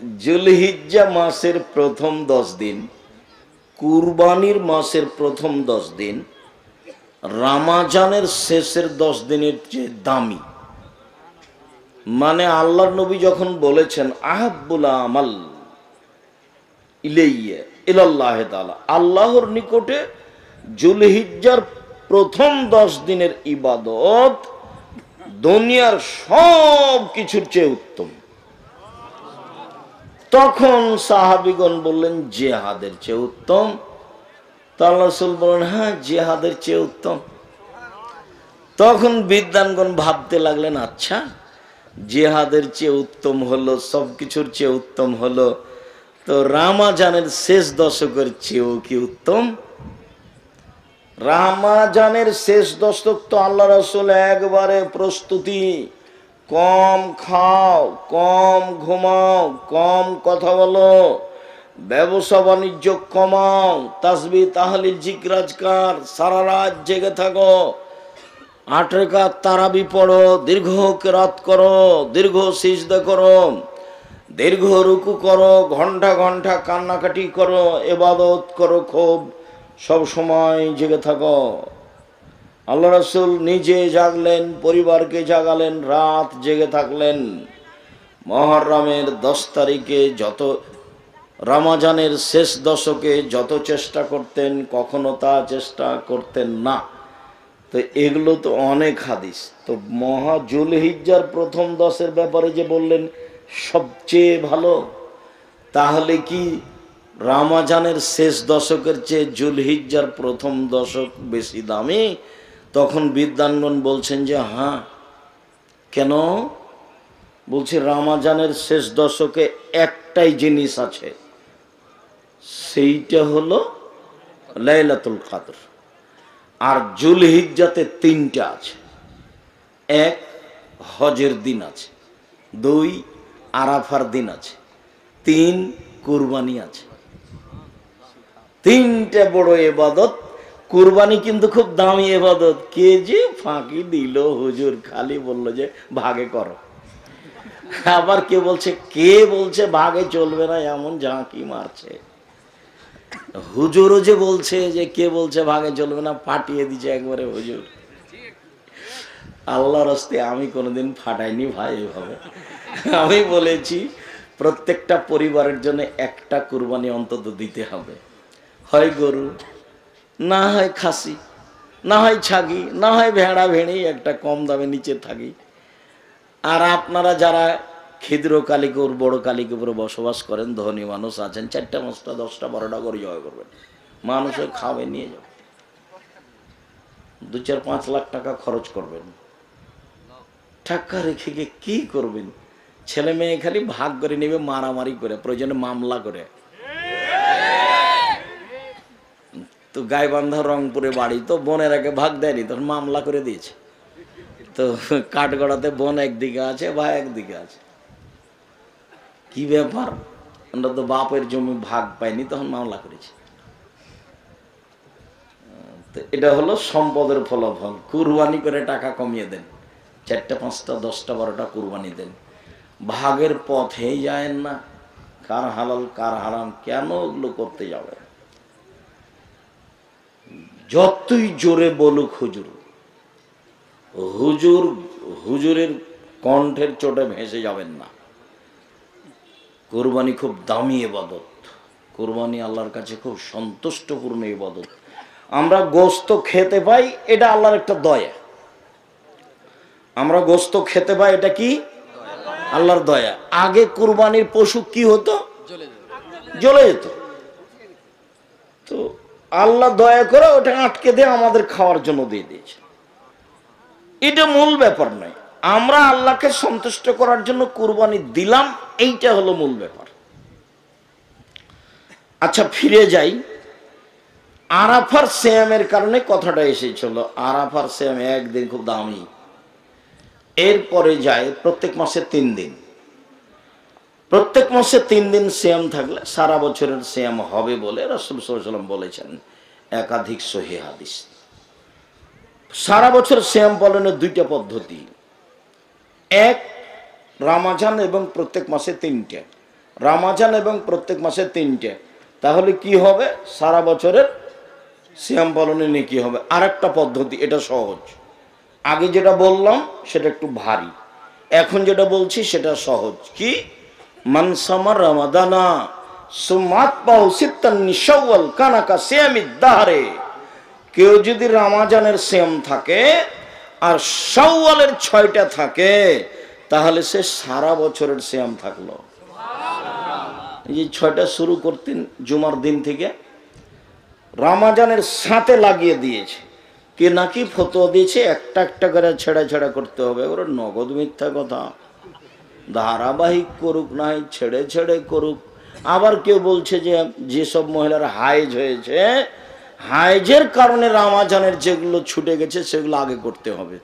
जुलहिज्जा मासेर प्रथम 10 दिन, कुरबानीर मासेर प्रथम 10 दिन, रामाजानेर शेषेर 10 दिनेर चेये दामी। माने आल्लाहर नबी जखन बोलेছেন আহাব্বুল আমাল ইলাইয়া ইলাল্লাহ তাআলা, আল্লাহর নিকটে जुलहिज्जार प्रथम 10 दिनेर इबादत दुनियार सब किछुर चेये उत्तम। तखन साहाबीगण बोलेन जिहादेर चेये उत्तम। तो आल्लाह रासूल बोलेन हाँ जिहादेर चेये उत्तम। तखन विद्वानगण भाबते लागलेन अच्छा जिहादेर चेये उत्तम हलो सबकिछुर चेये उत्तम हलो तो रामाजानेर शेष दशकेर चेয়েও कि उत्तम? रामाजानेर शेष दशक तो आल्लाह रासूल एकबारे प्रस्तुति कम खाओ कम घुमाओ कम कथा बोलो व्यवसा बाणिज्य कमाओ तस्बीह ताहलील जिक्र आजकार सारा रात जेगे थाको 8 রাকাত তারাবি पढ़ो दीर्घ किरात करो दीर्घ सिजदा करो दीर्घ रुकू करो घंटा घंटा कान्नाकाटी करो इबादत करो खूब सब समय जेगे थाको। आल्लाह रासूल निजे जागलेन परिवार के जागालेन रात जेगे थाकलेन। मुहर्रमेर 10 तारिखे जत रमजानेर शेष दशके जत चेष्टा करतेन कखनो ता चेष्टा करतेन ना। तो एगुलो तो अनेक हादिस। तो महा जुलहिज्जार प्रथम 10 ব্যাপারে যে বললেন সবচেয়ে ভালো তাহলে কি রামাজানের শেষ দশকের চেয়ে जुलहिज्जार प्रथम दशक বেশি দামি? তখন বিদ্বানগণ বলছেন যে হ্যাঁ। কেন বলছে রামাজানের শেষ দশকে একটাই জিনিস আছে সেইটা হলো লাইলাতুল কদর। আর जुलहिज्जाते 3টা আছে। 1 হজের দিন আছে, 2 আরাফার দিন আছে, 3 কুরবানি আছে। 3টা বড় ইবাদত। কুরবানি কিন্তু খুব দামি ইবাদত। কে যে ফাঁকি দিল হুজুর খালি বলল যে ভাগে করো। আবার কে বলছে ভাগে চলবে না এমন ঝাঁকি মারছে। হুজুরও যে বলছে যে কে বলছে ভাগে চলবে না ফাটিয়ে দিছে একবারে হুজুর। আল্লাহর রাস্তে আমি কোনোদিন ফাটাইনি ভাই এভাবে। আমি বলেছি প্রত্যেকটা পরিবারের জন্য একটা কুরবানি অন্তত দিতে হবে। হয় গরু না হয় খাসি না হয় ছাগি না হয় ভেড়া ভেড়ি একটা কম দামে নিচে থাকি। আর আপনারা যারা ক্ষুদ্র কালিকুর বড় কালিকুপুরে বসবাস করেন ধনী মানুষ আছেন 4টা 5টা 10টা 12টা করে জয় করবেন। মানুষে খাবে নিয়ে যাবে 2-4-5 লাখ টাকা খরচ করবেন। টাকা রেখে গিয়ে কি করবেন? ছেলে মেয়ে খালি ভাগ করে নেবে মারামারি করে প্রয়োজনে মামলা করে। তো গাইবান্ধা রংপুরে বাড়ি তো বোনের আগে ভাগ দেয়নি তখন মামলা করে দিয়েছে। তো কাঠগড়াতে বোন একদিকে আছে ভাই একদিকে আছে। কি ব্যাপার আমরা তো বাপের জমি ভাগ পাইনি তখন মামলা করেছি। তো এটা হলো সম্পদের ফলাফল। কুরবানি করে টাকা কমিয়ে দেন 4টা 5টা 10টা 12টা কুরবানি দেন। ভাগের পথেই যায়েন না। কার হালাল কার হারাম কেন ওগুলো করতে যাবে? যতই জোরে বলুক হুজুরের কণ্ঠের চোটে ভেসে যাবেন না। কুরবানি খুব দামি ইবাদত। কুরবানি আল্লাহর কাছে খুব সন্তুষ্টপূর্ণ ইবাদত। আমরা গোশত খেতে পাই এটা আল্লাহর একটা দয়া। আমরা গোশত খেতে পাই এটা কি আল্লাহর দয়া। আগে কুরবানির পশু কি হতো? জ্বলে যেত। তো আল্লাহ দয়া করে ওটা আটকে দিয়ে আমাদের খাওয়ার জন্য দিয়ে দিয়েছে। এটা মূল ব্যাপার নয়। আমরা আল্লাহকে সন্তুষ্ট করার জন্য কুরবানি দিলাম এইটা হলো মূল ব্যাপার। আচ্ছা ফিরে যাই। আরাফার সিয়ামের কারণে কথাটা এসেছিল। আরাফার সিয়াম একদিন খুব দামি। এরপরে যায় প্রত্যেক মাসে 3 দিন। প্রত্যেক মাসে 3 দিন সিয়াম থাকলে সারা বছরের সিয়াম হবে বলে রাসূল সাল্লাল্লাহু আলাইহি ওয়াসাল্লাম বলেছেন। একাধিক সহিহ হাদিস। সারা বছর সিয়াম পালনের 2টা পদ্ধতি। 1 রমজান এবং প্রত্যেক মাসে 3টে। রামাজান এবং প্রত্যেক মাসে 3টে, তাহলে কি হবে? সারা বছরের সিয়াম পালনে নেকি হবে। আর একটা পদ্ধতি, এটা সহজ। আগে যেটা বললাম সেটা একটু ভারী, এখন যেটা বলছি সেটা সহজ। কি? মান সামা রামাদানা সুমাতবাহু সিত্তান মিন শাওয়াল কানা কা সিয়ামিদ দাহরে। কেউ যদি রামাজানের সিয়াম থাকে আর শাওয়ালের 6টা থাকে, তাহলে সে সারা বছরের সিয়াম থাকলো। এই যে 6টা শুরু করতেন জুমার দিন থেকে, রামাজানের সাথে লাগিয়ে দিয়েছে। কে নাকি ফতোয়া দিয়েছে একটা একটা করে ছেড়া ছেড়া করতে হবে। ওরা নগদ মিথ্যা কথা। ধারাবাহিক করুক, নাই ছেড়ে ছেড়ে করুক। আবার কেউ বলছে যে যেসব মহিলার হাইজ হয়েছে, হাইজের কারণে রামাজানের যেগুলো ছুটে গেছে সেগুলো আগে করতে হবে।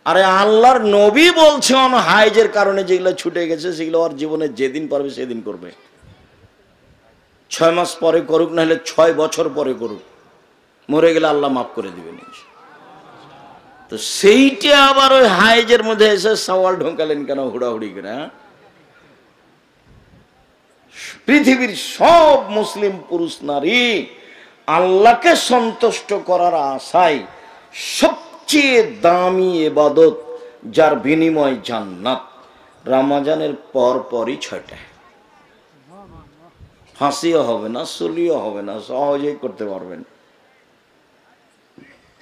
আরে আল্লাহর নবী বলছে হাইজের কারণে যেগুলো ছুটে গেছে সেগুলো ওর জীবনে যেদিন পারবে সেদিন করবে। 6 মাস পরে করুক, না হলে 6 বছর পরে করুক, মরে গেলে আল্লাহ মাফ করে দিবেন। তো সেইটা আবার ওই হাইজের মধ্যে এসে সওয়াল ঢোকালেন কেন হুড়াহুড়ি করে? পৃথিবীর সব মুসলিম পুরুষ নারী আল্লাহকে সন্তুষ্ট করার আশায় সবচেয়ে দামি ইবাদত, যার বিনিময় জান্নাত, রমজানের পর পরই 6টা। ফাঁসিও হবে না, সুলিও হবে না, সহজেই করতে পারবেন।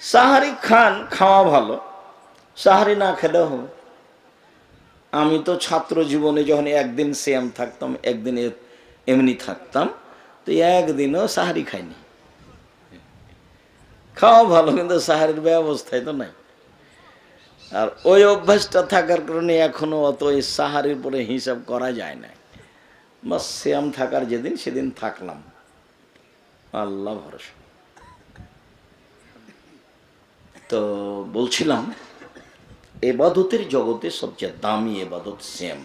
সাহারি খান, খাওয়া ভালো, সাহারি না খেলেও হবে। আমি তো ছাত্র জীবনে যখন একদিন সিয়াম থাকতাম, একদিন এমনি থাকতাম, তো একদিনও সাহারি খাইনি। খাওয়া ভালো, কিন্তু সাহারির ব্যবস্থায় তো নাই। আর ওই অভ্যাসটা থাকার কারণে এখনো অত ওই সাহারির পরে হিসাব করা যায় না। বাস সিয়াম থাকার যেদিন সেদিন থাকলাম, আল্লাহ ভরসা। তো বলছিলাম, এবাদতের জগতে সবচেয়ে দামি এবাদত সিয়াম,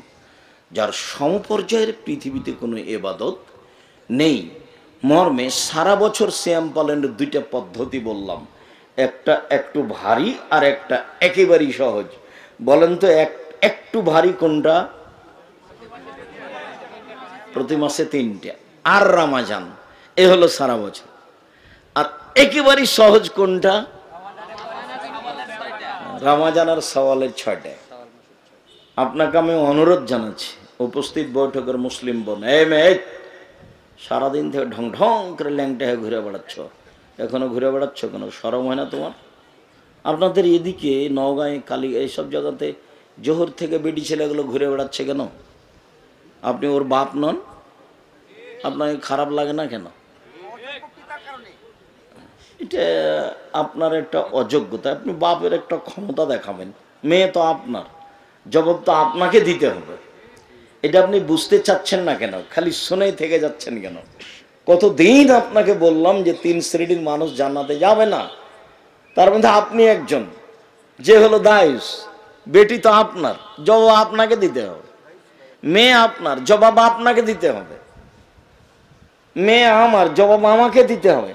যার সমপর্যায়ের পৃথিবীতে কোনো এবাদত নেই। মর্মে সারা বছর সিয়াম পালনের 2টা পদ্ধতি বললাম, একটা একটু ভারী আর একটা একেবারেই সহজ। বলেন তো একটু ভারী কোনটা? প্রতি মাসে 3টে, আর রমজান, এ হলো সারা বছর। আর একেবারেই সহজ কোনটা? রমজান আর শাওয়ালের 6টা। আপনাকে আমি অনুরোধ জানাচ্ছি, উপস্থিত বৈঠকের মুসলিম বোন, এই মেয়ে, সারাদিন থেকে ঢং ঢং করে ল্যাংটা হয়ে ঘুরে বেড়াচ্ছ, এখনো ঘুরে বেড়াচ্ছ কেন? শরম হয় না তোমার? আপনাদের এদিকে নওগাঁয়, কালী, এইসব জায়গাতে জোহর থেকে বেটি ছেলেগুলো ঘুরে বেড়াচ্ছে কেন? আপনি ওর বাপ নন? আপনাকে খারাপ লাগে না কেন? এটা আপনার একটা অযোগ্যতা। আপনি বাপের একটা ক্ষমতা দেখাবেন, মেয়ে তো আপনার, জবাব তো আপনাকে দিতে হবে। এটা আপনি বুঝতে চাচ্ছেন না কেন? খালি শুনেই থেকে যাচ্ছেন কেন? কতদিন আপনাকে বললাম যে 3 শ্রেণীর মানুষ জান্নাতে যাবে না, তার মধ্যে আপনি একজন, যে হলো দায়ুস। বেটি তো আপনার, জবাব আপনাকে দিতে হবে। মেয়ে আপনার, জবাব আপনাকে দিতে হবে। মেয়ে আমার, জবাব আমাকে দিতে হবে।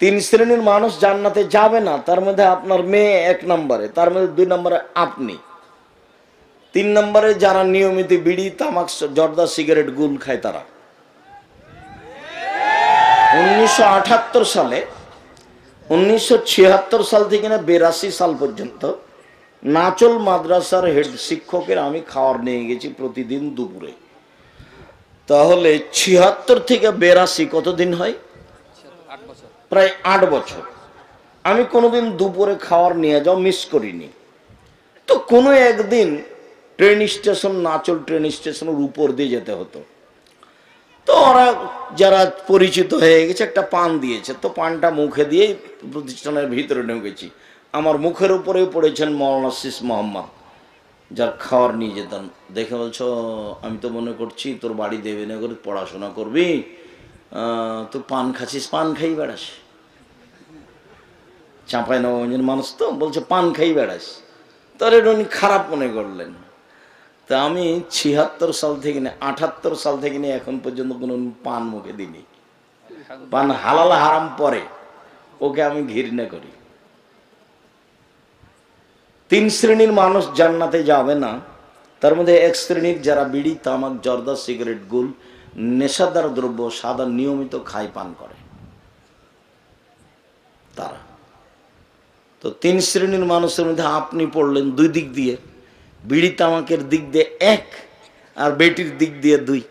3 শ্রেণীর মানুষ জান্নাতে যাবে না, তার মধ্যে আপনার মেয়ে 1 নম্বরে, তার মধ্যে 2 নম্বরে আপনি, 3 নম্বরে যারা নিয়মিত বিড়ি, তামাক, জর্দা, সিগারেট, গুল খায় তারা। 1978 সালে, 1976 সাল থেকে 82 সাল পর্যন্ত নাচল মাদ্রাসার হেড শিক্ষকের আমি খাওয়ার নিয়ে গেছি প্রতিদিন দুপুরে। তাহলে 76 থেকে 82 কতদিন হয়? প্রায় 8 বছর। আমি কোনোদিন দুপুরে খাওয়ার নিয়ে যাও মিস করিনি। তো কোনো একদিন ট্রেন স্টেশন, নাচল ট্রেন স্টেশনের উপর দিয়ে যেতে হতো। তো ওরা যারা পরিচিত হয়ে গেছে একটা পান দিয়েছে, তো পানটা মুখে দিয়ে প্রতিষ্ঠানের ভিতরে ঢুকেছি। আমার মুখের উপরে পড়েছেন মৌলানা শীষ মোহাম্মদ, যার খাওয়ার নিয়ে যেতাম। দেখে বলছো, আমি তো মনে করছি তোর বাড়ি দেবে না করে পড়াশোনা করবি, তুই পান খাচ্ছিস, পান খাই বেড়াস। চাঁপাই নবাবগঞ্জের মানুষ তো, বলছে পান খাই বেড়াস। তার এটা উনি খারাপ মনে করলেন। তা আমি 76 সাল থেকে 78 সাল থেকে নিয়ে এখন পর্যন্ত কোনো পান মুখে দিইনি। পান হালাল হারাম পরে, ওকে আমি ঘৃণা করি। 3 শ্রেণীর মানুষ জান্নাতে যাবে না, তার মধ্যে 1 শ্রেণীর যারা বিড়ি, তামাক, জর্দা, সিগারেট, গুল নেশাদার দ্রব্য সাদা নিয়মিত খায় পান করে তারা। তো 3 শ্রেণীর মানুষের মধ্যে আপনি পড়লেন 2 দিক দিয়ে, বিড়ি তামাকের দিক দিয়ে 1 আর বেটির দিক দিয়ে 2।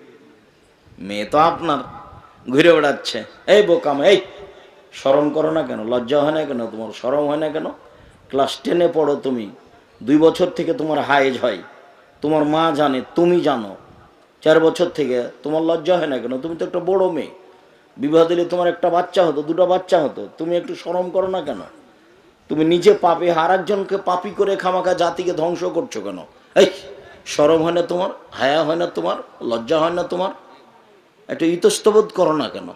মেয়ে তো আপনার ঘুরে বেড়াচ্ছে, এই বোকাম, এই শরম করো না কেন, লজ্জা হয় না কেন, তোমার শরম হয় না কেন? ক্লাস 10-এ পড়ো তুমি, 2 বছর থেকে তোমার হায়েজ হয়, তোমার মা জানে, তুমি জানো, 4 বছর থেকে তোমার লজ্জা হয় না কেন? তুমি তো একটা বড় মেয়ে, বিবাহ দিলে তোমার একটা বাচ্চা হতো, 2টা বাচ্চা হতো, তুমি একটু শরম করো না কেন? তুমি নিজে পাপী, আর একজনকে পাপী করে খামাখা জাতিকে ধ্বংস করছো কেন? এই শরম হয় না তোমার, হায়া হয় না তোমার, লজ্জা হয় না তোমার? একটু ইতস্তবোধ করো না কেন?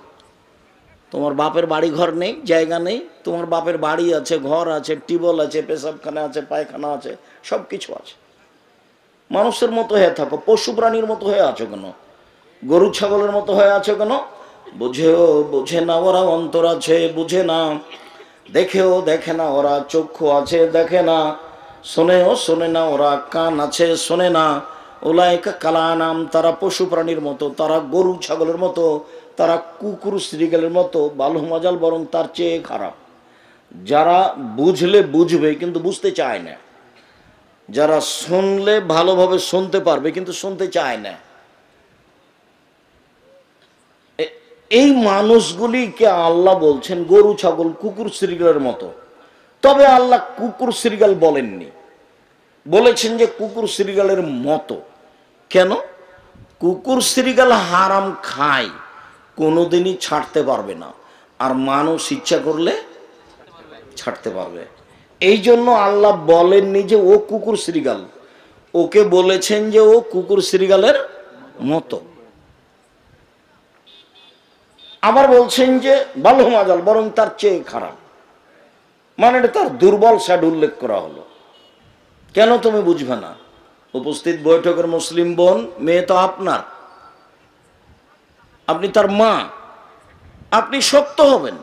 তোমার বাপের বাড়ি ঘর নেই, জায়গা নেই? তোমার বাপের বাড়ি আছে, ঘর আছে, টিউবওয়েল আছে, পেশাবখানা আছে, পায়খানা আছে, সব কিছু আছে। মানুষের মতো হয়ে থাকো, পশু প্রাণীর মতো হয়ে আছো কেন? গরু ছাগলের মতো হয়ে আছো কেন? বুঝেও বুঝে না ওরা, অন্তর আছে বুঝে না, দেখেও দেখে না ওরা, চক্ষু আছে দেখে না, শোনেও শোনে না ওরা, কান আছে শোনে না। ওলাইকা কালানাম, তারা পশু প্রাণীর মতো, তারা গরু ছাগলের মতো, তারা কুকুর শ্রীগালের মতো, বালু মাজাল বরং তার চেয়ে খারাপ। যারা বুঝলে বুঝবে কিন্তু বুঝতে চায় না, যারা শুনলে ভালোভাবে শুনতে পারবে কিন্তু শুনতে চায় না, এই মানুষগুলিকে আল্লাহ বলছেন গরু ছাগল কুকুর শ্রীগালের মতো। তবে আল্লাহ কুকুর শ্রীগাল বলেননি, বলেছেন যে কুকুর শ্রীগালের মতো। কেন? কুকুর শ্রীগাল হারাম খায়, কোনোদিনই ছাড়তে পারবে না, আর মানুষ ইচ্ছা করলে ছাড়তে পারবে। এই জন্য আল্লাহ বলেননি যে ও কুকুর শ্রীগাল, ওকে বলেছেন যে ও কুকুর শ্রীগালের মতো। আবার বলছেন যে বালু মাজাল বরং তার চেয়ে খারাপ, মানে এটা তার দুর্বল সাইড উল্লেখ করা হলো। কেন তুমি বুঝবে না? উপস্থিত বৈঠকের মুসলিম বোন, মেয়ে তো আপনার, আপনি তার মা, আপনি শক্ত হবেন।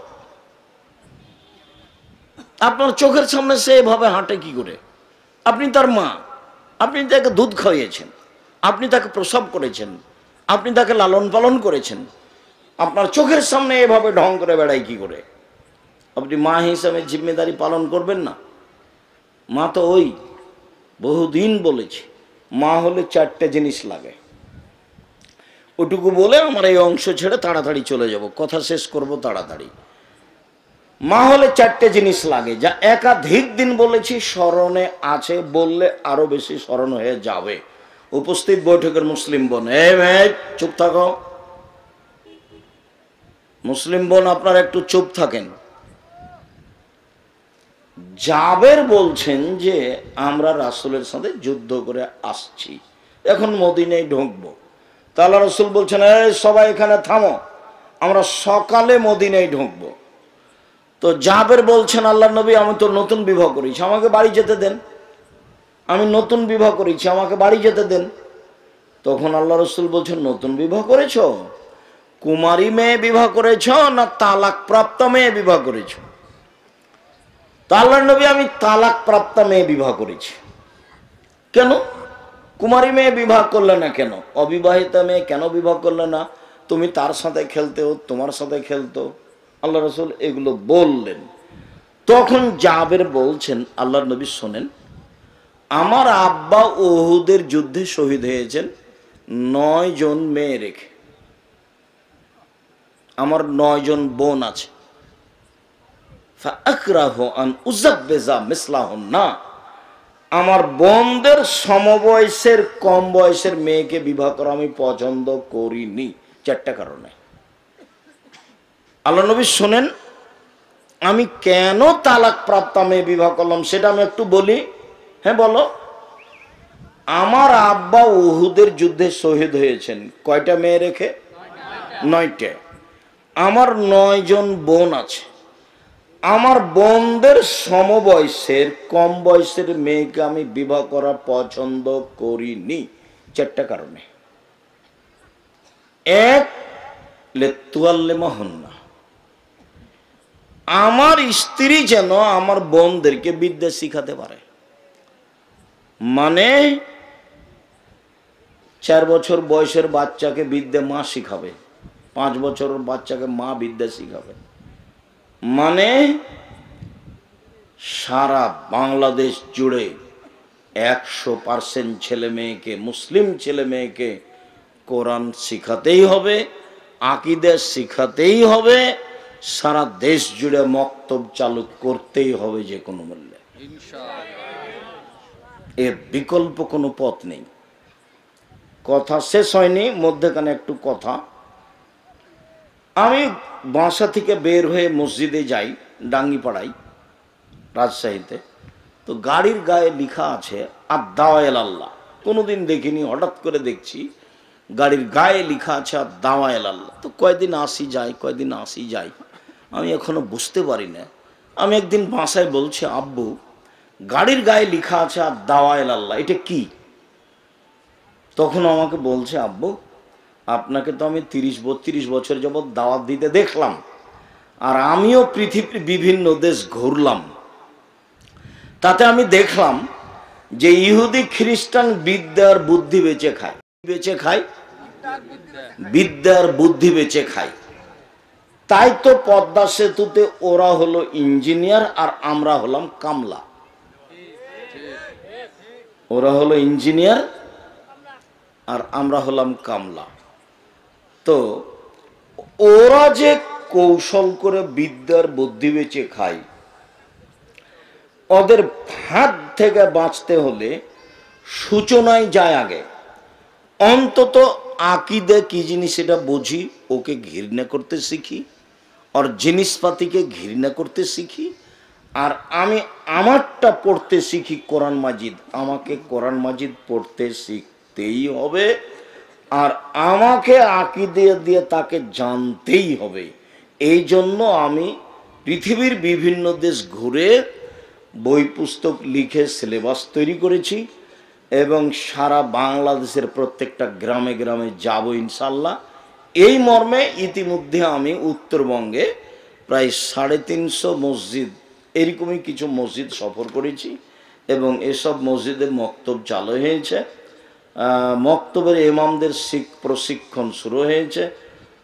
আপনার চোখের সামনে সে এভাবে হাঁটে কি করে? আপনি তার মা, আপনি তাকে দুধ খাইয়েছেন, আপনি তাকে প্রসব করেছেন, আপনি তাকে লালন পালন করেছেন, আপনার চোখের সামনে এভাবে ঢং করে বেড়ায় কি করে? আপনি মা হিসাবে জিম্মেদারি পালন করবেন না? মা তো ওই বহুদিন বলেছি, মা হলে 4টে জিনিস লাগে। ওটুকু বলে আমার এই অংশ ছেড়ে তাড়াতাড়ি চলে যাব, কথা শেষ করব তাড়াতাড়ি। মা হলে 4টে জিনিস লাগে, যা একাধিক দিন বলেছি, স্মরণে আছে, বললে আরো বেশি স্মরণ হয়ে যাবে। উপস্থিত বৈঠকের মুসলিম বোন, চুপ থাকো। মুসলিম বোন আপনারা একটু চুপ থাকেন। জাবের বলছেন যে আমরা রাসূলের সাথে যুদ্ধ করে আসছি, এখন মদিনায় ঢুকবো। তা আল্লাহ রাসূল বলছেন, এই সবাই এখানে থামো, আমরা সকালে মদিনায় ঢুকবো। তো জাবের বলছেন, আল্লাহ নবী আমি তো নতুন বিবাহ করেছি, আমাকে বাড়ি যেতে দেন, আমি নতুন বিবাহ করেছি, আমাকে বাড়ি যেতে দেন। তখন আল্লাহ রাসূল বলছেন, নতুন বিবাহ করেছো? কুমারী মেয়ে বিবাহ করেছ না তালাক প্রাপ্ত মেয়ে বিবাহ করেছ? তা আল্লাহর নবী আমি তালাক প্রাপ্ত মেয়ে বিবাহ করেছি। কেন কুমারী মেয়ে বিবাহ করলে না? কেন অবিবাহিতা মেয়ে কেন বিবাহ করলে না? তুমি তার সাথে খেলতেও, তোমার সাথে খেলতো। আল্লাহ রাসূল এগুলো বললেন। তখন জাবের বলছেন, আল্লাহর নবী শোনেন, আমার আব্বা উহুদের যুদ্ধে শহীদ হয়েছেন 9 জন মেয়ে রেখে, আমার 9 জন বোন আছে। আমার বোনদের সমবয়সের কম বয়সের মেয়েকে বিবাহ করা আমি পছন্দ করিনি, 4টা কারণে। আল্লাহ নবী শোনেন, আমি কেন তালাক প্রাপ্ত মেয়ে বিবাহ করলাম সেটা আমি একটু বলি। হ্যাঁ বলো। আমার আব্বা উহুদের যুদ্ধে শহীদ হয়েছেন কয়টা মেয়ে রেখে? 9টে। আমার 9 জন বোন আছে, আমার বোনদের সমবয়সের কম বয়সের মেয়েকে আমি বিবাহ করা পছন্দ করিনি, 4টা কারণে। 1, লেতুয়াল্লেমা হন্না, আমার স্ত্রী যেন আমার বোনদেরকে বিদ্যা শিখাতে পারে। মানে 4 বছর বয়সের বাচ্চাকে বিদ্যা মা শিখাবে, 5 বছরের বাচ্চাকে মা বিদ্যা শিখাবে। মানে সারা বাংলাদেশ জুড়ে 100% ছেলে মেয়েকে, মুসলিম ছেলে মেয়েকে কোরআন শিখাতেই হবে, আকীদা শিখাতেই হবে, সারা দেশ জুড়ে মক্তব চালু করতেই হবে যে কোনো মূল্যে, এর বিকল্প কোনো পথ নেই। কথা শেষ হয়নি, মধ্যখানে একটু কথা। আমি বাসা থেকে বের হয়ে মসজিদে যাই, ডাঙ্গিপাড়ায়, রাজশাহীতে। তো গাড়ির গায়ে লেখা আছে আদ-দাওয়া ইলাল্লাহ। কোনোদিন দেখিনি, হঠাৎ করে দেখছি গাড়ির গায়ে লেখা আছে আদ-দাওয়া ইলাল্লাহ। তো কয়দিন আসি যাই, কয়দিন আসি যাই, আমি এখনো বুঝতে পারি না। আমি একদিন বাসায় বলছি, আব্বু গাড়ির গায়ে লেখা আছে আদ-দাওয়া ইলাল্লাহ, এটা কি? তখন আমাকে বলছে, আব্বু আপনাকে তো আমি 30-32 বছর যাবৎ দাওয়াত দিতে দেখলাম, আর আমিও পৃথিবীর বিভিন্ন দেশ ঘুরলাম। তাতে আমি দেখলাম যে ইহুদি খ্রিস্টান বিদ্যার বুদ্ধি বেচে খায়, বিদ্যার বুদ্ধি বেচে খায়। তাই তো পদ্মা সেতুতে ওরা হলো ইঞ্জিনিয়ার আর আমরা হলাম কামলা। ওরা হলো ইঞ্জিনিয়ার আর আমরা হলাম কামলা। তো ওরা যে কৌশল করে বিদ্যার বুদ্ধি বেচে খায়, ওদের হাত থেকে বাঁচতে হলে সূচনায় যায় আগে। অন্তত আকীদা কি জিনিস এটা বুঝি, ওকে ঘৃণা করতে শিখি, আর জিনিসপাতিকে ঘৃণা করতে শিখি। আর আমি আমারটা পড়তে শিখি কোরআন মাজিদ। আমাকে কোরআন মাজিদ পড়তে শিখতেই হবে, আর আমাকে আকীদা দিয়ে তাকে জানতেই হবে। এই জন্য আমি পৃথিবীর বিভিন্ন দেশ ঘুরে বই পুস্তক লিখে সিলেবাস তৈরি করেছি, এবং সারা বাংলাদেশের প্রত্যেকটা গ্রামে গ্রামে যাব ইনশাল্লাহ। এই মর্মে ইতিমধ্যে আমি উত্তরবঙ্গে প্রায় 350 মসজিদ, এরকমই কিছু মসজিদ সফর করেছি, এবং এসব মসজিদে মক্তব চালু হয়েছে। মক্তবের ইমামদের প্রশিক্ষণ শুরু হয়েছে।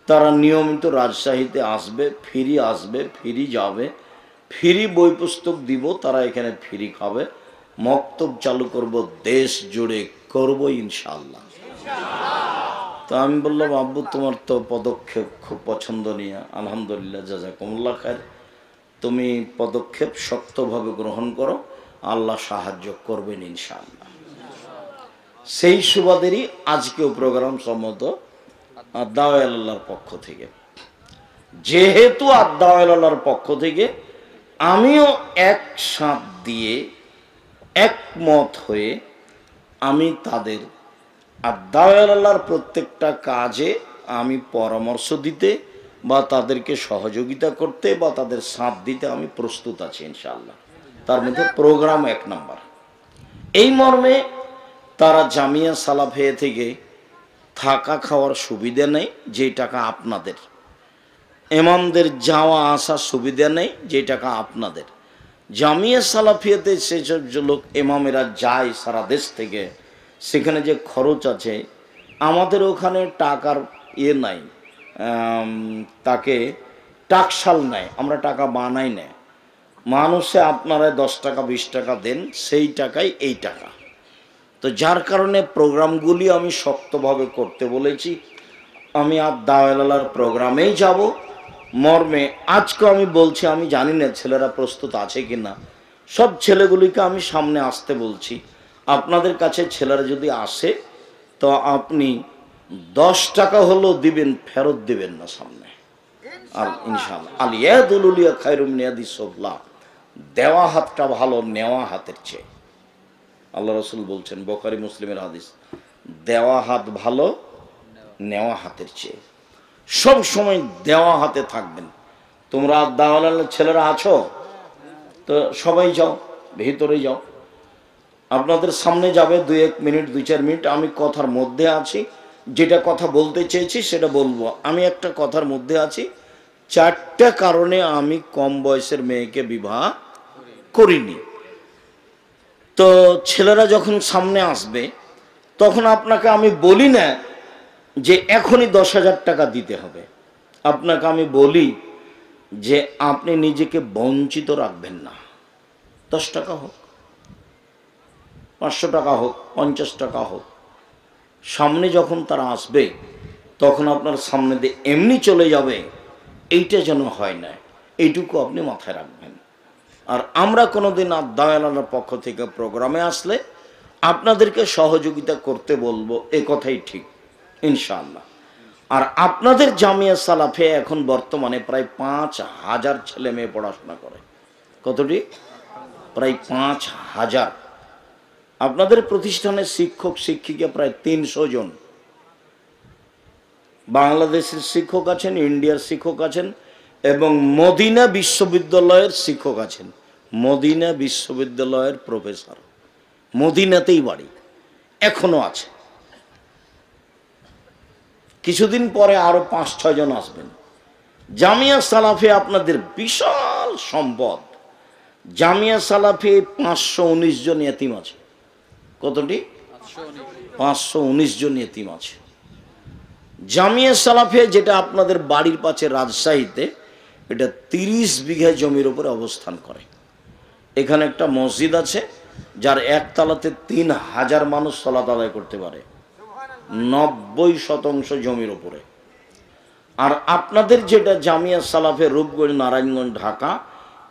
তারা নিয়মিত রাজশাহীতে আসবে, ফ্রি যাবে, ফ্রি বই পুস্তক দিব, তারা এখানে ফ্রি খাবে। মক্তব চালু করব, দেশ জুড়ে করব ইনশাআল্লাহ। তো আমি বললাম, আব্বু তোমার তো পদক্ষেপ খুব পছন্দনীয়, আলহামদুলিল্লাহ, জাযাকুমুল্লাহ খায়ের। তুমি পদক্ষেপ শক্তভাবে গ্রহণ করো, আল্লাহ সাহায্য করবেন ইনশাআল্লাহ। সেই সুবাদেরই আজকেও প্রোগ্রাম সম্মত আদ-দাওয়া ইলাল্লাহর পক্ষ থেকে। যেহেতু আদ-দাওয়া ইলাল্লাহর পক্ষ থেকে আমিও একসাথ দিয়ে একমত হয়ে আমি তাদের আদ-দাওয়া ইলাল্লাহর প্রত্যেকটা কাজে আমি পরামর্শ দিতে বা তাদেরকে সহযোগিতা করতে বা তাদের সাথ দিতে আমি প্রস্তুত আছি ইনশাআল্লাহ। তার মধ্যে প্রোগ্রাম 1 নাম্বার। এই মর্মে তারা জামিয়া সালাফিয়া থেকে থাকা খাওয়ার সুবিধা নেই, যে টাকা আপনাদের। ইমামদের যাওয়া আসার সুবিধা নেই, যে টাকা আপনাদের। জামিয়া সালাফিয়াতে সেসব লোক ইমামেরা যায় সারা দেশ থেকে, সেখানে যে খরচ আছে, আমাদের ওখানে টাকার নাই, তাকে টাকশাল নেয়, আমরা টাকা বানাই না। মানুষে আপনারা 10 টাকা 20 টাকা দেন, সেই টাকাই এই টাকা। তো যার কারণে প্রোগ্রামগুলি আমি শক্তভাবে করতে বলেছি। আমি আদ-দাওয়া ইলাল্লাহর প্রোগ্রামেই যাব মর্মে আজকে আমি বলছি, আমি জানি না ছেলেরা প্রস্তুত আছে কি না। সব ছেলেগুলিকে আমি সামনে আসতে বলছি। আপনাদের কাছে ছেলেরা যদি আসে তো আপনি 10 টাকা হলেও দিবেন, ফেরত দিবেন না সামনে। আর ইনশাআল্লাহ আল ইয়াদুল উলিয়া খায়রুম মিন ইয়াদিস সুফলা, দেওয়া হাতটা ভালো নেওয়া হাতের চেয়ে। আল্লাহ রাসূল বলছেন, বুখারী মুসলিমের হাদিস, দেওয়া হাত ভালো নেওয়া হাতের চেয়ে। সব সময় দেওয়া হাতে থাকবেন। তোমরা আদ-দাওয়া ইলাল্লাহর ছেলেরা আছো তো সবাই যাও, ভিতরে যাও। আপনাদের সামনে যাবে 2-1 মিনিট 2-4 মিনিট। আমি কথার মধ্যে আছি, যেটা কথা বলতে চেয়েছি সেটা বলবো। আমি একটা কথার মধ্যে আছি। 4টা কারণে আমি কম বয়সের মেয়েকে বিবাহ করিনি। তো ছেলেরা যখন সামনে আসবে তখন আপনাকে আমি বলি না যে এখনই 10,000 টাকা দিতে হবে। আপনাকে আমি বলি যে আপনি নিজেকে বঞ্চিত রাখবেন না। 10 টাকা হোক, 500 টাকা হোক, 50 টাকা হোক, সামনে যখন তারা আসবে তখন আপনার সামনে দিয়ে এমনি চলে যাবে, এইটা যেন হয় না, এইটুকু আপনি মাথায় রাখবেন। আর আমরা কোনোদিন আদায়ালার পক্ষ থেকে প্রোগ্রামে আসলে আপনাদেরকে সহযোগিতা করতে বলবো, এ কথাই ঠিক ইনশাআল্লাহ। আর আপনাদের জামিয়া সালাফে এখন বর্তমানে প্রায় 5,000 ছেলে মেয়ে পড়াশোনা করে। কতটি? প্রায় 5,000। আপনাদের প্রতিষ্ঠানের শিক্ষক শিক্ষিকা প্রায় 300 জন। বাংলাদেশের শিক্ষক আছেন, ইন্ডিয়ার শিক্ষক আছেন এবং মদিনা বিশ্ববিদ্যালয়ের শিক্ষক আছেন। মদিনা বিশ্ববিদ্যালয়ের প্রফেসর, মদিনাতেই বাড়ি, এখনো আছে। কিছুদিন পরে আরো 5-6 জন আসবেন। জামিয়া সালাফে আপনাদের বিশাল সম্পদ। জামিয়া সালাফে 519 জন ইতিম আছে। কতটি? 519 জন ইতিম আছে। জামিয়া সালাফে যেটা আপনাদের বাড়ির পাশে রাজশাহীতে, এটা 30 বিঘা জমির উপরে অবস্থান করে। এখানে একটা মসজিদ আছে যার একতলাতে 3,000 মানুষ সালাত আদায় করতে পারে, 90% জমির উপরে। আর আপনাদের যেটা জামিয়া সালাফে রূপগঞ্জ, নারায়ণগঞ্জ, ঢাকা,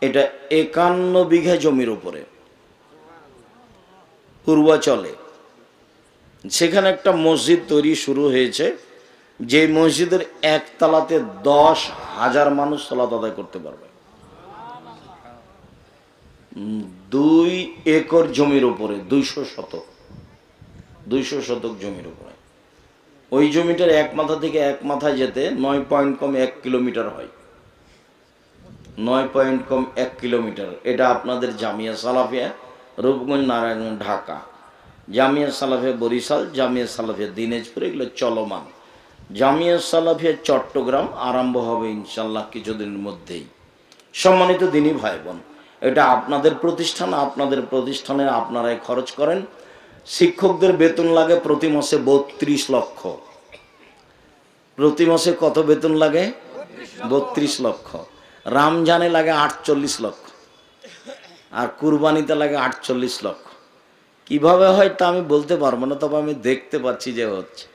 এটা 51 বিঘা জমির উপরে পূর্বাচলে। সেখানে একটা মসজিদ তৈরি শুরু হয়েছে, যে মসজিদের একতলাতে 10,000 মানুষ সালাত আদায় করতে পারবে। 2 একর জমির উপরে, 200 শতক জমির উপরে। ওই জমিটার এক মাথা থেকে এক মাথায় যেতে 9 পয়েন্ট কম 1 কিলোমিটার হয়। 9 পয়েন্ট কম 1 কিলোমিটার। এটা আপনাদের জামিয়া সালাফিয়া রূপগঞ্জ, নারায়ণগঞ্জ, ঢাকা, জামিয়া সালাফিয়া বরিশাল, জামিয়া সালাফিয়া দিনাজপুর, এগুলো চলমান। জামিয়া সালাফিয়া চট্টগ্রাম আরম্ভ হবে ইনশাল্লাহ কিছুদিনের মধ্যেই। সম্মানিত দিনী ভাই বোন, এটা আপনাদের প্রতিষ্ঠান, আপনাদের প্রতিষ্ঠানে আপনারাই খরচ করেন। শিক্ষকদের বেতন লাগে প্রতি মাসে 32 লক্ষ। প্রতি মাসে কত বেতন লাগে? 32 লক্ষ। রমজানে লাগে 48 লক্ষ, আর কুরবানিতে লাগে 48 লক্ষ। কিভাবে হয় তা আমি বলতে পারবো না, তবে আমি দেখতে পাচ্ছি যে হচ্ছে।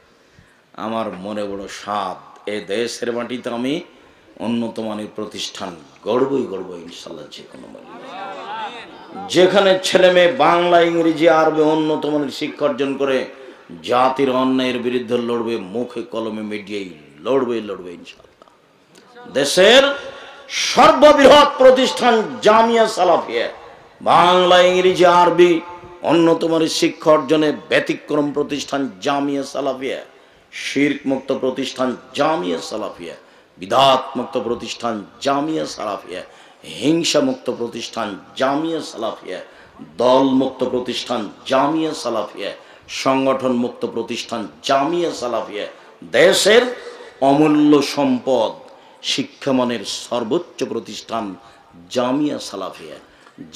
আমার মনে বড় স্বাদ, এ দেশের মাটিতে আমি উন্নত মানের প্রতিষ্ঠান গড়বই ইনশাল্লাহ। যে কোনো যেখানে ছেলে মেয়ে বাংলা, ইংরেজি, আরবি উন্নত মানের শিক্ষা অর্জন করে জাতির অন্যায়ের বিরুদ্ধে লড়বে, মুখে কলমে মিডিয়ায় লড়বে ইনশাল্লাহ। দেশের সর্ববৃহৎ প্রতিষ্ঠান জামিয়া সালাফিয়া, বাংলা, ইংরেজি, আরবি উন্নত মানের শিক্ষা অর্জনে ব্যতিক্রম প্রতিষ্ঠান জামিয়া সালাফিয়া, শিরক মুক্ত প্রতিষ্ঠান জামিয়া সালাফিয়া, বিদাত মুক্ত প্রতিষ্ঠান জামিয়া সালাফিয়া, হিংসা মুক্ত প্রতিষ্ঠান জামিয়া সালাফিয়া, দল মুক্ত প্রতিষ্ঠান জামিয়া সালাফিয়া, সংগঠন মুক্ত প্রতিষ্ঠান জামিয়া সালাফিয়া। দেশের অমূল্য সম্পদ শিক্ষামানের সর্বোচ্চ প্রতিষ্ঠান জামিয়া সালাফিয়া।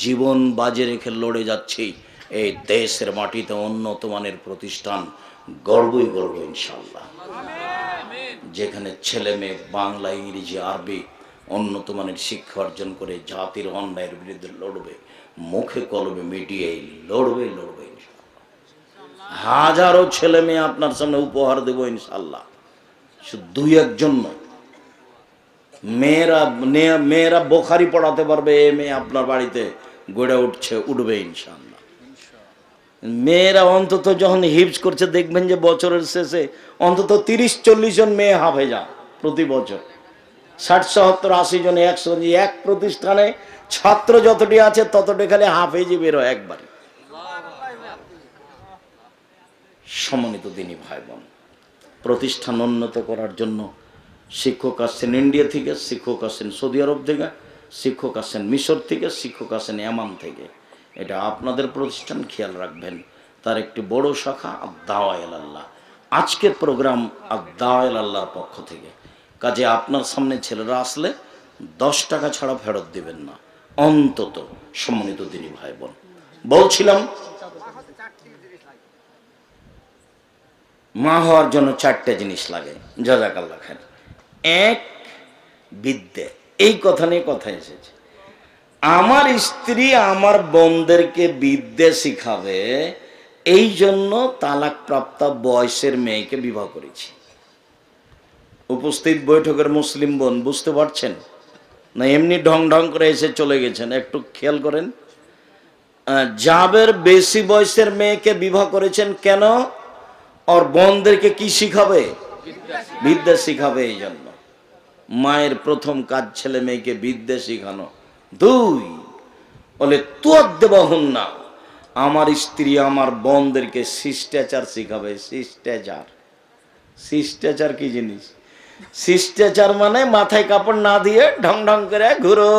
জীবন বাজে রেখে লড়ে যাচ্ছি এই দেশের মাটিতে উন্নত মানের প্রতিষ্ঠান গর্বই ইনশাল্লাহ। যেখানে ছেলে মেয়ে বাংলা, ইংরেজি, আরবি উন্নত মানের শিক্ষা অর্জন করে জাতির অন্যায়ের বিরুদ্ধে লড়বে, মুখে কলমে মিডিয়ায় লড়বে ইনশাল্লাহ। হাজারো ছেলে মেয়ে আপনার সামনে উপহার দেব ইনশাল্লাহ, শুধু 2-1 জন নয়। মেয়েরা বোখারি পড়াতে পারবে, এ মেয়ে আপনার বাড়িতে গড়ে উঠবে ইনশাল্লাহ। মেয়েরা অন্তত যখন হিফজ করছে দেখবেন যে বছরের শেষে অন্তত 30-40 জন মেয়ে হাফেজা প্রতি বছর। 60-70-80 জন, 100 জন। এক প্রতিষ্ঠানে ছাত্র যতটি আছে ততটি খালি হাফেজি বের হয় একবারে। সম্মানিত দিনী ভাই বোন, প্রতিষ্ঠান উন্নত করার জন্য শিক্ষক আসছেন ইন্ডিয়া থেকে, শিক্ষক আসছেন সৌদি আরব থেকে, শিক্ষক আসছেন মিশর থেকে, শিক্ষক আসছেন ইয়ামান থেকে। এটা আপনাদের প্রতিষ্ঠান, খেয়াল রাখবেন। তার একটি বড় শাখা আদ-দাওয়া ইলাল্লাহ। আজকের প্রোগ্রাম আদ-দাওয়া ইলাল্লাহর পক্ষ থেকে। কাজে আপনার সামনে ছেলেরা আসলে 10 টাকা ছাড়া ফেরত দিবেন না অন্তত। সম্মানিত দিনী ভাই বোন, বলছিলাম মা হওয়ার জন্য 4টে জিনিস লাগে, জাযাকাল্লাহ খাইর। এক, বিদ্যে। এই কথা নিয়ে কথা এসেছে। আমার স্ত্রী আমার বোনদেরকে বিদ্যে শিখাবে, এই জন্য তালাকপ্রাপ্ত বয়সের মেয়েকে বিবাহ করেছি। উপস্থিত বৈঠকের মুসলিম বোন বুঝতে পারছেন না এমনি ঢং ঢং করে এসে চলে গেছেন? একটু খেয়াল করেন। জাবের বেশি বয়সের মেয়েকে বিবাহ করেছেন কেন? ওর বোনদেরকে কি শিখাবে? বিদ্যা শিখাবে। এই জন্য মায়ের প্রথম কাজ ছেলে মেয়েকে বিদ্যা শিখানো। দুই, বলে তুয়াদ্দেবাহুন না, আমার স্ত্রী আমার বোনদেরকে শিষ্টাচার শিখাবে। শিষ্টাচার, শিষ্টাচার কি জিনিস? শিষ্টাচার মানে মাথায় কাপড় না দিয়ে ঢং ঢং করে ঘুরো,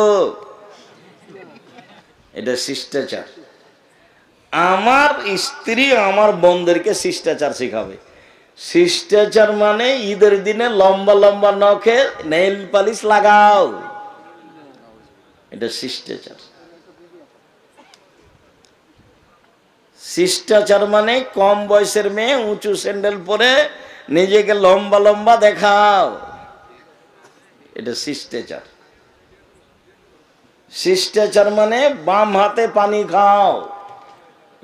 এটা শিষ্টাচার। আমার স্ত্রী আমার বোনদেরকে শিষ্টাচার শিখাবে। শিষ্টাচার মানে ঈদের দিনে লম্বা লম্বা নখে নেইল পালিশ লাগাও, এটা শিষ্টাচার। শিষ্টাচার মানে কম বয়সের মেয়ে উঁচু স্যান্ডেল পরে নিজেকে লম্বা লম্বা দেখাও, এটা শিষ্টাচার। শিষ্টাচার মানে বাম হাতে পানি খাও,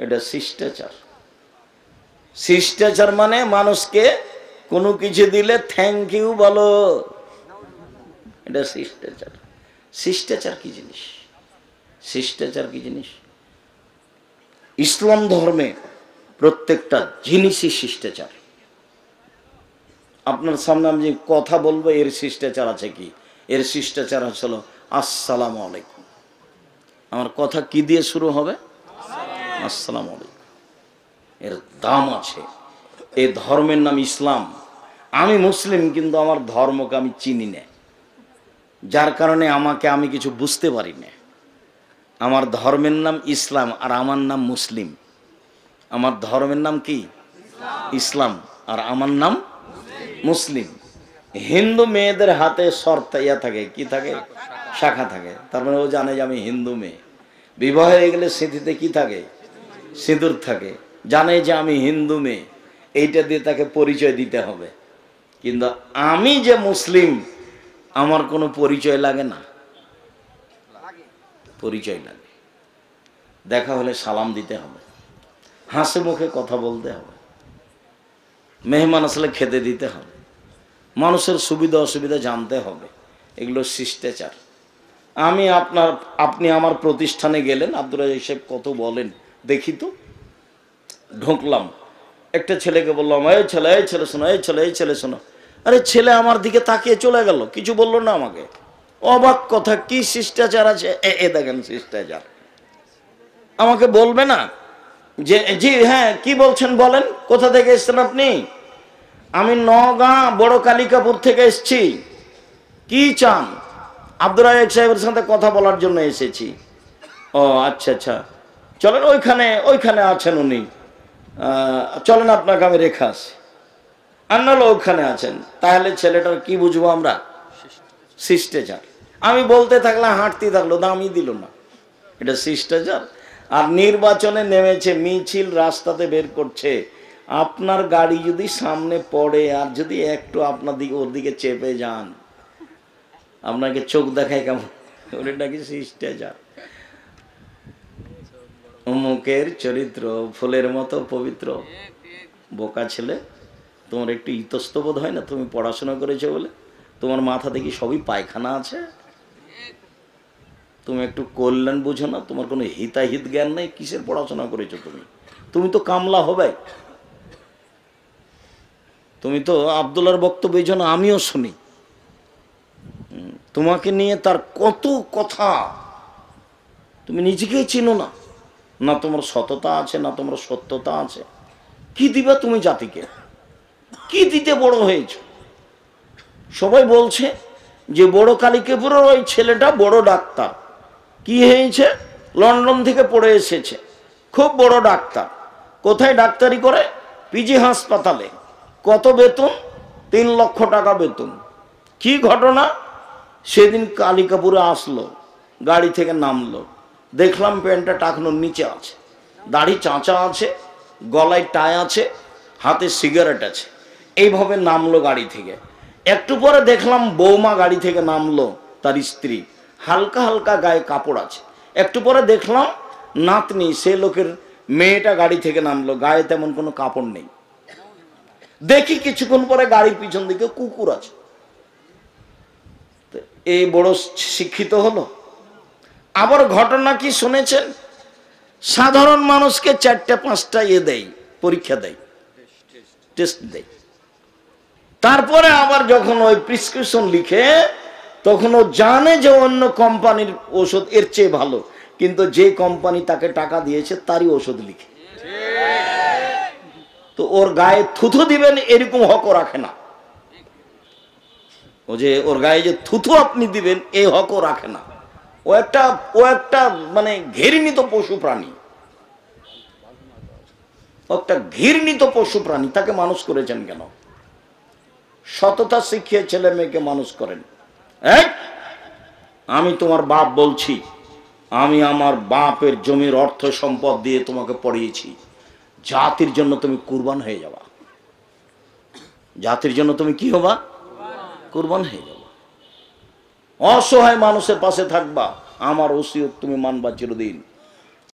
এটা শিষ্টাচার। শিষ্টাচার মানে মানুষকে কোনো কিছু দিলে থ্যাংক ইউ বলো, এটা শিষ্টাচার। শিষ্টাচার কি জিনিস? শিষ্টাচার কি জিনিস? ইসলাম ধর্মে প্রত্যেকটা জিনিসই শিষ্টাচার। আপনার সামনে আমি যে কথা বলবো এর শিষ্টাচার আছে কি? এর শিষ্টাচার হলো আসসালামু আলাইকুম। আমার কথা কি দিয়ে শুরু হবে? আসসালামু আলাইকুম। এর দাম আছে। এই ধর্মের নাম ইসলাম। আমি মুসলিম কিন্তু আমার ধর্মকে আমি চিনি না, যার কারণে আমি কিছু বুঝতে পারি না। আমার ধর্মের নাম ইসলাম আর আমার নাম মুসলিম। আমার ধর্মের নাম কি? ইসলাম আর আমার নাম মুসলিম। হিন্দু মেয়েদের হাতে শর্ত ইয়া থাকে, কি থাকে? শাখা থাকে। তার মানে ও জানে যে আমি হিন্দু মেয়ে। বিবাহ হয়ে গেলে স্মৃতিতে কি থাকে? সিঁদুর থাকে। জানে যে আমি হিন্দু মেয়ে, এইটা দিয়ে তাকে পরিচয় দিতে হবে। কিন্তু আমি যে মুসলিম আমার কোনো পরিচয় লাগে না। পরিচয় লাগে। দেখা হলে সালাম দিতে হবে, হাসি মুখে কথা বলতে হবে, মেহমান আসলে খেতে দিতে হবে, মানুষের সুবিধা অসুবিধা জানতে হবে। এগুলো শিষ্টাচার। আপনি আমার প্রতিষ্ঠানে গেলেন, আব্দুর রাজ্জাক সাহেব কত বলেন দেখি তো। ঢুকলাম, একটা ছেলেকে বললাম এই ছেলে শোনো, এই ছেলে শোনো। আরে ছেলে আমার দিকে তাকিয়ে চলে গেল, কিছু বললো না আমাকে। অবাক কথা, কি শিষ্টাচার আছে? এ দেখেন শিষ্টাচার। আমাকে বলবে না যে জি হ্যাঁ কি বলছেন বলেন, কোথা থেকে এসছেন আপনি? আমি নওগাঁ বড় কালিকাপুর থেকে এসছি। কি চান? আব্দুর রাজ্জাক সাহেবের সাথে কথা বলার জন্য এসেছি। ও আচ্ছা আচ্ছা, চলেন ওইখানে আছেন উনি, চলেন আপনাকে আমি রেখে আসি। আন্নালো ওখানে আছেন। তাহলে ছেলেটার কি বুঝবো আমরা? শিষ্টাচার। আমি বলতে থাকলাম, হাঁটতে থাকলো, দামই দিল না, এটা শিষ্টাচার। আর নির্বাচনে নেমেছে, মিছিল রাস্তাতে বের করছে, আপনার গাড়ি যদি সামনে পড়ে আর যদি একটু আপনার দিকে ওর দিকে চেপে যান, আপনাকে চোখ দেখায় কেমন? ওটা কি শিষ্টাচার? অমুকের চরিত্র ফুলের মতো পবিত্র। বোকা ছেলে, তোমার একটু ইতস্তবোধ হয় না? তুমি পড়াশোনা করেছো বলে তোমার মাথা দেখি সবই পায়খানা আছে। তুমি একটু কল্যাণ বুঝো না? তোমার কোনো হিতাহিত জ্ঞান নাই। কিসের পড়াশোনা করেছো তুমি? তুমি তো কামলা হবে। তুমি তো আব্দুল্লাহর বক্তব্য এই জন্য আমিও শুনি, তোমাকে নিয়ে তার কত কথা, তুমি নিজেকেই চিনো না। না তোমার সততা আছে, না তোমার সত্যতা আছে। কি দিবা তুমি জাতিকে? কি দিতে বড় হয়েছ? সবাই বলছে যে বড় কালিকাপুরের ওই ছেলেটা বড় ডাক্তার। কি হয়েছে? লন্ডন থেকে পড়ে এসেছে, খুব বড় ডাক্তার। কোথায় ডাক্তারি করে? পিজি হাসপাতালে। কত বেতন? 3 লক্ষ টাকা বেতন। কি ঘটনা? সেদিন কালিকাপুরে আসলো, গাড়ি থেকে নামলো, দেখলাম প্যান্টটা টাকনোর নিচে আছে, দাড়ি চাঁচা আছে, গলায় টাই আছে, হাতে সিগারেট আছে, এইভাবে নামলো গাড়ি থেকে। একটু পরে দেখলাম বৌমা গাড়ি থেকে নামলো, তার স্ত্রী, হালকা হালকা গায়ে কাপড় আছে। একটু পরে দেখলাম নাতনি, সে লোকের মেয়েটা গাড়ি থেকে নামলো, গায়ে তেমন কোনো কাপড় নেই। দেখি কিছুক্ষণ পরে গাড়ির পিছন দিকে কুকুর আছে। এই বড় শিক্ষিত হলো। আবার ঘটনা কি শুনেছেন? সাধারণ মানুষকে 4টা-5টা দেয়, পরীক্ষা দেয়, টেস্ট দেয়। তারপরে আবার যখন ওই প্রেসক্রিপশন লিখে, তখন ও জানে যে অন্য কোম্পানির ওষুধ এর চেয়ে ভালো, কিন্তু যে কোম্পানি তাকে টাকা দিয়েছে তারই ওষুধ লিখে। তো ওর গায়ে থুথু দিবেন এরকম হকও রাখে না। ও যে ওর গায়ে যে থুথু আপনি দিবেন এই হকও রাখে না। ও একটা মানে ঘৃণিত পশু প্রাণী, একটা ঘৃণিত পশু প্রাণী। তাকে মানুষ করেছেন কেন? সততা শিখিয়ে ছেলে মেয়েকে মানুষ করেন। আমি তোমার বাপ বলছি, আমি আমার বাপের জমির অর্থ সম্পদ দিয়ে তোমাকে পড়িয়েছি, জাতির জন্য তুমি কুরবান হয়ে যাবা। জাতির জন্য তুমি কি হবা? কুরবান হয়ে যাবা। অসহায় মানুষের পাশে থাকবা, আমার ওসিয়ত তুমি মানবা চিরদিন।